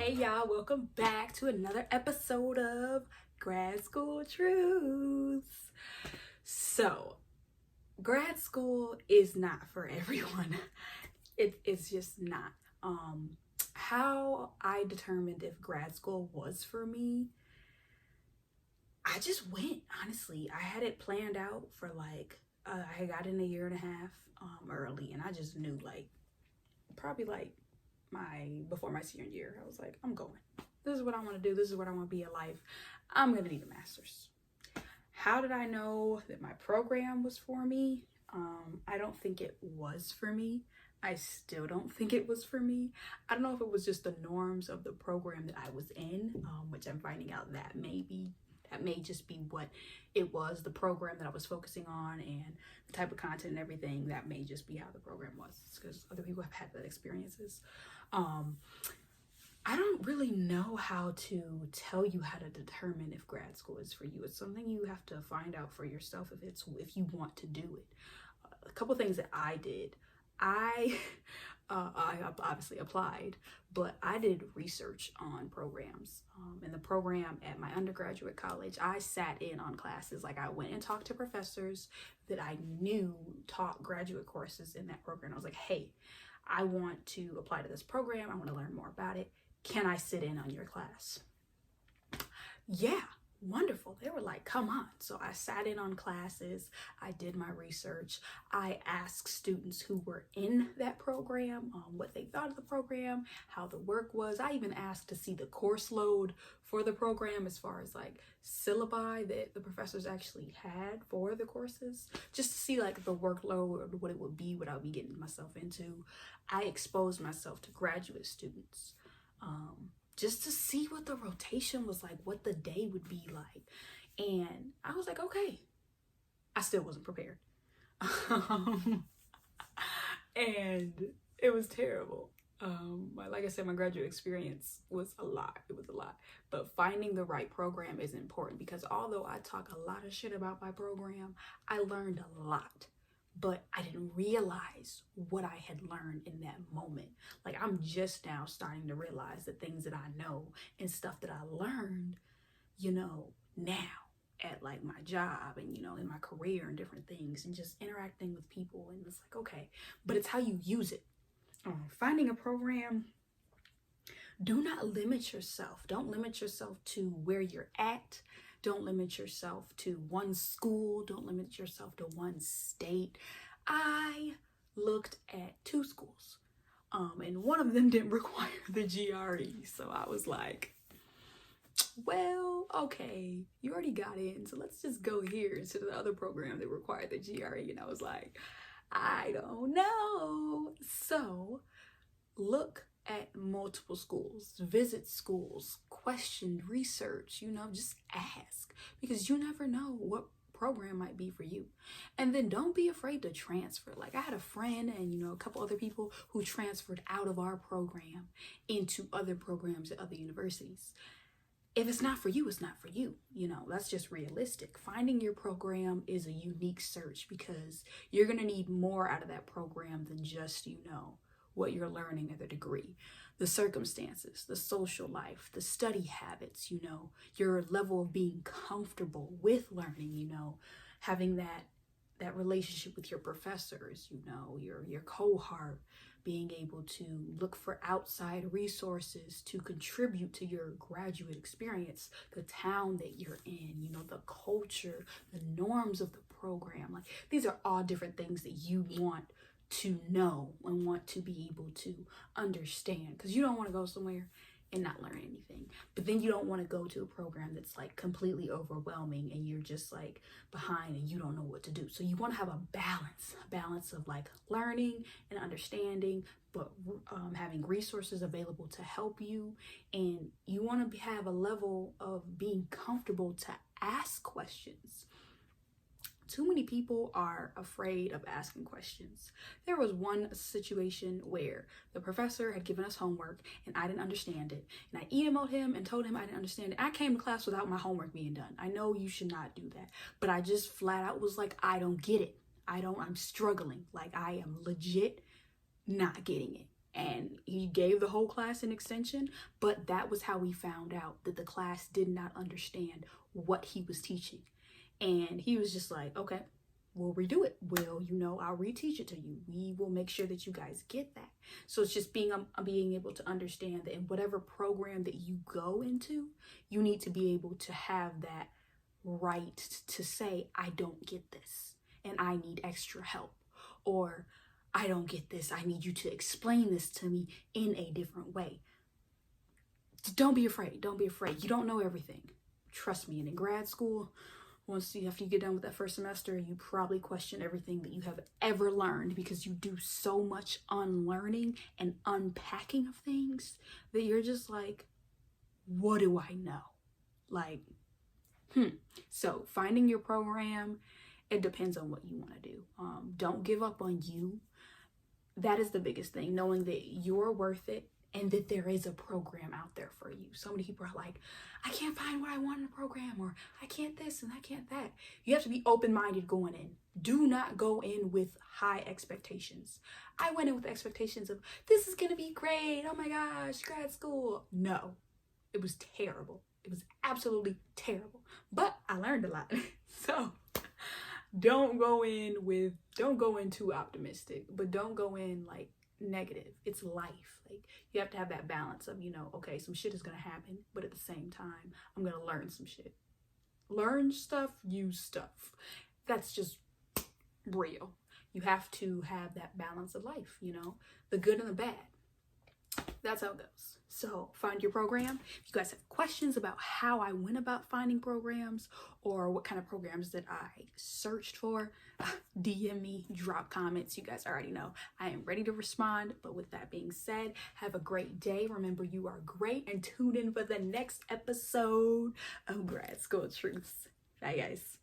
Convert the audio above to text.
Hey y'all, welcome back to another episode of Grad School Truths. So, grad school is not for everyone. It's just not. How I determined if grad school was for me, I just went, honestly. I had it planned out for I got in a year and a half early, and I just knew probably before my senior year, I was like, I'm going. This is what I want to do. This is what I want to be in life. I'm going to need a master's. How did I know that my program was for me? I don't think it was for me. I still don't think it was for me. I don't know if it was just the norms of the program that I was in, which I'm finding out that may just be what it was, the program that I was focusing on and the type of content and everything. That may just be how the program was, because other people have had that experiences. I don't really know how to tell you how to determine if grad school is for you. It's something you have to find out for yourself if you want to do it. A couple things that I did. I obviously applied, but I did research on programs. In the program at my undergraduate college, I sat in on classes. I went and talked to professors that I knew taught graduate courses in that program. I was like, hey, I want to apply to this program. I want to learn more about it. Can I sit in on your class? Yeah, wonderful. They were like, come on. So I sat in on classes. I did my research. I asked students who were in that program what they thought of the program, how the work was. I even asked to see the course load for the program, as far as syllabi that the professors actually had for the courses, just to see the workload, what it would be, what I would be getting myself into. I exposed myself to graduate students just to see what the rotation was like, what the day would be like. And I was like, okay. I still wasn't prepared. And it was terrible. Like I said, my graduate experience was a lot. It was a lot. But finding the right program is important, because although I talk a lot of shit about my program, I learned a lot. But I didn't realize what I had learned in that moment. I'm just now starting to realize the things that I know and stuff that I learned, now at my job and, in my career and different things, and just interacting with people. And it's okay, but it's how you use it. Finding a program, do not limit yourself. Don't limit yourself to where you're at. Don't limit yourself to one school. Don't limit yourself to one state. I looked at 2 schools, and one of them didn't require the GRE. So I was like, well, okay, you already got in, so let's just go here instead of the other program that required the GRE. And I was like, I don't know. So look at multiple schools, visit schools, question, research, just ask, because you never know what program might be for you. And then don't be afraid to transfer. I had a friend and, a couple other people who transferred out of our program into other programs at other universities. If it's not for you, it's not for you. That's just realistic. Finding your program is a unique search, because you're going to need more out of that program than just, what you're learning at the degree, the circumstances, the social life, the study habits, your level of being comfortable with learning, having that relationship with your professors, your cohort, being able to look for outside resources to contribute to your graduate experience, the town that you're in, the culture, the norms of the program. These are all different things that you want to know and want to be able to understand, because you don't want to go somewhere and not learn anything. But then you don't want to go to a program that's completely overwhelming and you're just behind and you don't know what to do. So you want to have a balance of learning and understanding, but having resources available to help you. And you want to have a level of being comfortable to ask questions. Too many people are afraid of asking questions. There was one situation where the professor had given us homework and I didn't understand it. And I emailed him and told him I didn't understand it. I came to class without my homework being done. I know you should not do that. But I just flat out was like, I don't get it. I'm struggling. I am legit not getting it. And he gave the whole class an extension, but that was how we found out that the class did not understand what he was teaching. And he was just like, okay, we'll redo it. Well, I'll reteach it to you. We will make sure that you guys get that. So it's just being able to understand that in whatever program that you go into, you need to be able to have that right to say, I don't get this and I need extra help, or I don't get this, I need you to explain this to me in a different way. Don't be afraid. Don't be afraid. You don't know everything. Trust me. And in grad school, after you get done with that first semester, you probably question everything that you have ever learned, because you do so much unlearning and unpacking of things that you're just like, what do I know? Like, So finding your program, it depends on what you want to do. Don't give up on you. That is the biggest thing, knowing that you're worth it and that there is a program out there for you. So many people are like, I can't find what I want in a program, or I can't this and I can't that. You have to be open-minded going in. Do not go in with high expectations. I went in with expectations of, this is going to be great. Oh my gosh, grad school. No, it was terrible. It was absolutely terrible. But I learned a lot. So don't go in too optimistic, but don't go in like negative. It's life. Like, you have to have that balance of, okay, some shit is gonna happen, but at the same time, I'm gonna learn some shit. Learn stuff, use stuff. That's just real. You have to have that balance of life, the good and the bad. That's how it goes. So find your program. If you guys have questions about how I went about finding programs, or what kind of programs that I searched for, DM me, drop comments. You guys already know I am ready to respond. But with that being said, have a great day. Remember, you are great, and tune in for the next episode of Grad School Truths. Bye, guys.